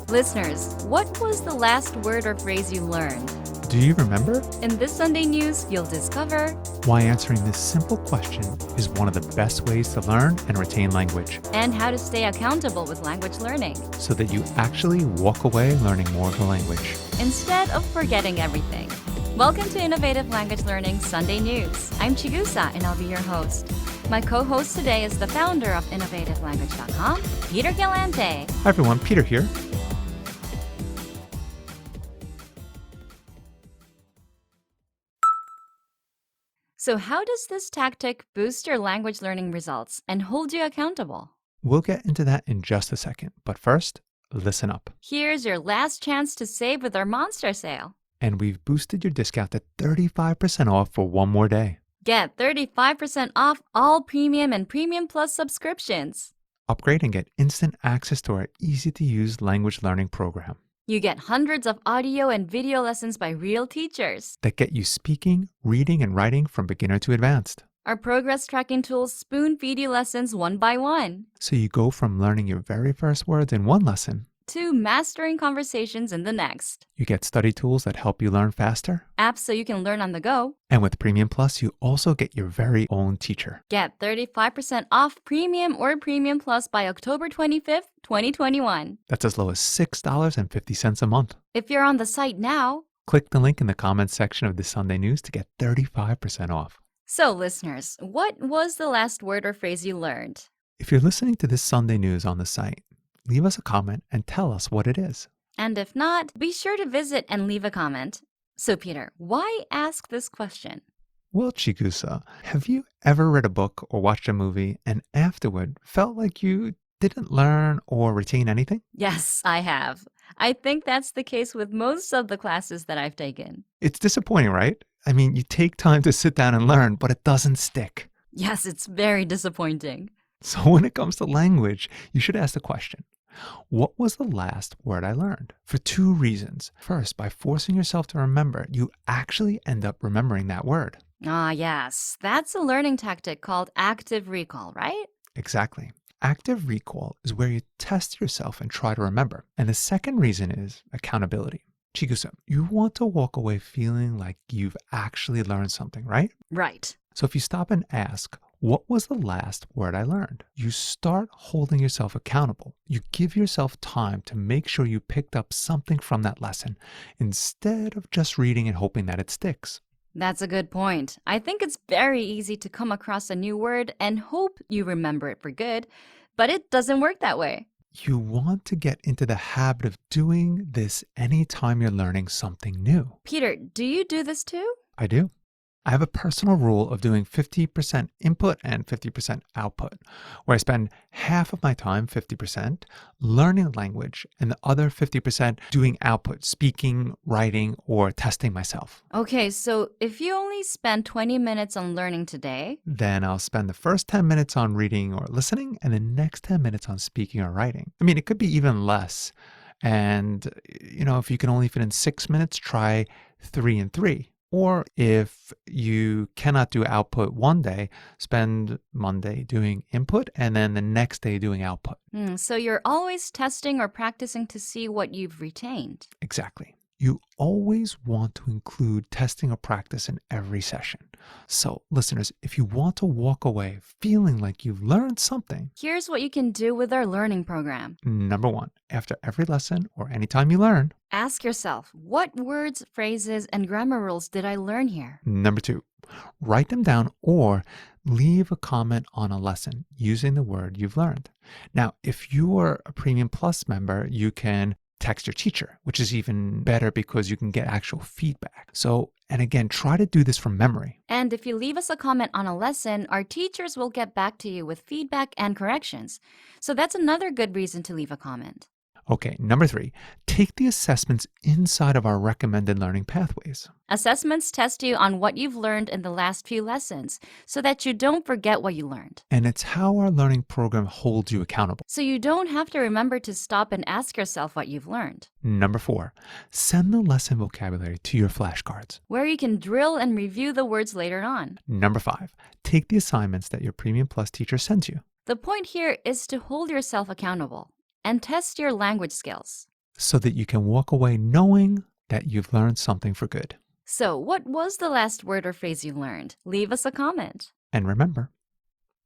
Listeners, what was the last word or phrase you learned? Do you remember? In this Sunday news, you'll discover Why answering this simple question is one of the best ways to learn and retain language, and how to stay accountable with language learning so that you actually walk away learning more of the language. instead of forgetting everything. Welcome to Innovative Language Learning Sunday News. I'm Chigusa and I'll be your host. My co-host today is the founder of InnovativeLanguage.com, Peter Galante. Hi everyone, Peter here. So how does this tactic boost your language learning results and hold you accountable? We'll get into that in just a second, but first, listen up. Here's your last chance to save with our monster sale. And we've boosted your discount to 35% off for one more day. Get 35% off all Premium and Premium Plus subscriptions. Upgrade and get instant access to our easy-to-use language learning program You get hundreds of audio and video lessons by real teachers. that get you speaking, reading, and writing from beginner to advanced. Our progress tracking tools spoon feed you lessons one by one So you go from learning your very first words in one lesson. to mastering conversations in the next. You get study tools that help you learn faster. Apps so you can learn on the go. And with Premium Plus, you also get your very own teacher. Get 35% off Premium or Premium Plus by October 25th, 2021. That's as low as $6.50 a month. If you're on the site now, Click the link in the comments section of this Sunday news to get 35% off. so listeners, what was the last word or phrase you learned? If you're listening to this Sunday news on the site, leave us a comment and tell us what it is. And if not, be sure to visit and leave a comment. So Peter, why ask this question? Well, Chigusa, have you ever read a book or watched a movie and afterward felt like you didn't learn or retain anything? Yes, I have. I think that's the case with most of the classes that I've taken. It's disappointing, right? I mean, you take time to sit down and learn, but it doesn't stick. Yes, it's very disappointing. So when it comes to language, you should ask the question, what was the last word I learned? For two reasons. First, by forcing yourself to remember, you actually end up remembering that word. Ah, yes. That's a learning tactic called active recall, right? Exactly. Active recall is where you test yourself and try to remember. And the second reason is accountability. Chigusa, you want to walk away feeling like you've actually learned something, right? Right. So if you stop and ask, what was the last word I learned? You start holding yourself accountable. You give yourself time to make sure you picked up something from that lesson instead of just reading and hoping that it sticks. That's a good point. I think it's very easy to come across a new word and hope you remember it for good, but it doesn't work that way. You want to get into the habit of doing this anytime you're learning something new. Peter, do you do this too? I do. I have a personal rule of doing 50% input and 50% output, where I spend half of my time, 50%, learning language and the other 50% doing output, speaking, writing, or testing myself. Okay, so if you only spend 20 minutes on learning today, Then I'll spend the first 10 minutes on reading or listening and the next 10 minutes on speaking or writing. I mean, it could be even less. And, if you can only fit in 6 minutes, try 3 and 3. Or if you cannot do output one day, spend Monday doing input and then the next day doing output. so you're always testing or practicing to see what you've retained. Exactly. You always want to include testing or practice in every session. So, listeners, if you want to walk away feeling like you've learned something, Here's what you can do with our learning program. number one, after every lesson or anytime you learn, Ask yourself, what words, phrases, and grammar rules did I learn here? number two, write them down or leave a comment on a lesson using the word you've learned. Now, if you are a Premium Plus member, you can text your teacher, which is even better because you can get actual feedback. So, and again, try to do this from memory. And if you leave us a comment on a lesson, our teachers will get back to you with feedback and corrections. So that's another good reason to leave a comment. Okay, number three, take the assessments inside of our recommended learning pathways. Assessments test you on what you've learned in the last few lessons so that you don't forget what you learned. And it's how our learning program holds you accountable. So you don't have to remember to stop and ask yourself what you've learned. Number four, send the lesson vocabulary to your flashcards. Where you can drill and review the words later on. Number five, take the assignments that your Premium Plus teacher sends you. The point here is to hold yourself accountable and test your language skills. so that you can walk away knowing that you've learned something for good. So, what was the last word or phrase you learned? Leave us a comment. And remember,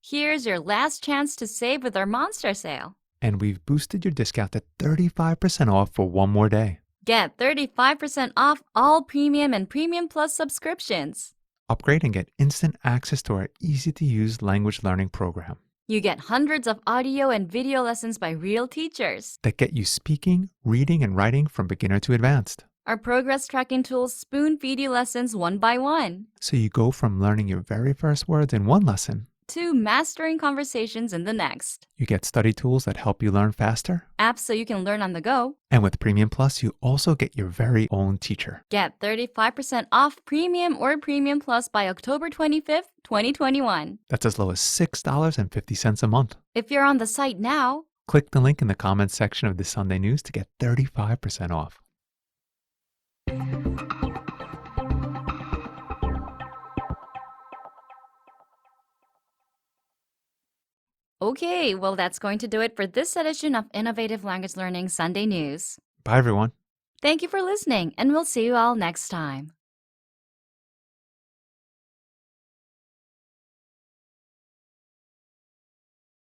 Here's your last chance to save with our monster sale. and we've boosted your discount to 35% off for one more day. Get 35% off all Premium and Premium Plus subscriptions. Upgrade and get instant access to our easy-to-use language learning program You get hundreds of audio and video lessons by real teachers. that get you speaking, reading, and writing from beginner to advanced. Our progress tracking tools spoon feed you lessons one by one So you go from learning your very first words in one lesson. to mastering conversations in the next. You get study tools that help you learn faster. Apps so you can learn on the go. And with Premium Plus, you also get your very own teacher. Get 35% off Premium or Premium Plus by October 25th, 2021. That's as low as $6.50 a month. If you're on the site now, Click the link in the comments section of this Sunday News to get 35% off. okay, well, that's going to do it for this edition of Innovative Language Learning Sunday News. Bye, everyone. Thank you for listening, and we'll see you all next time.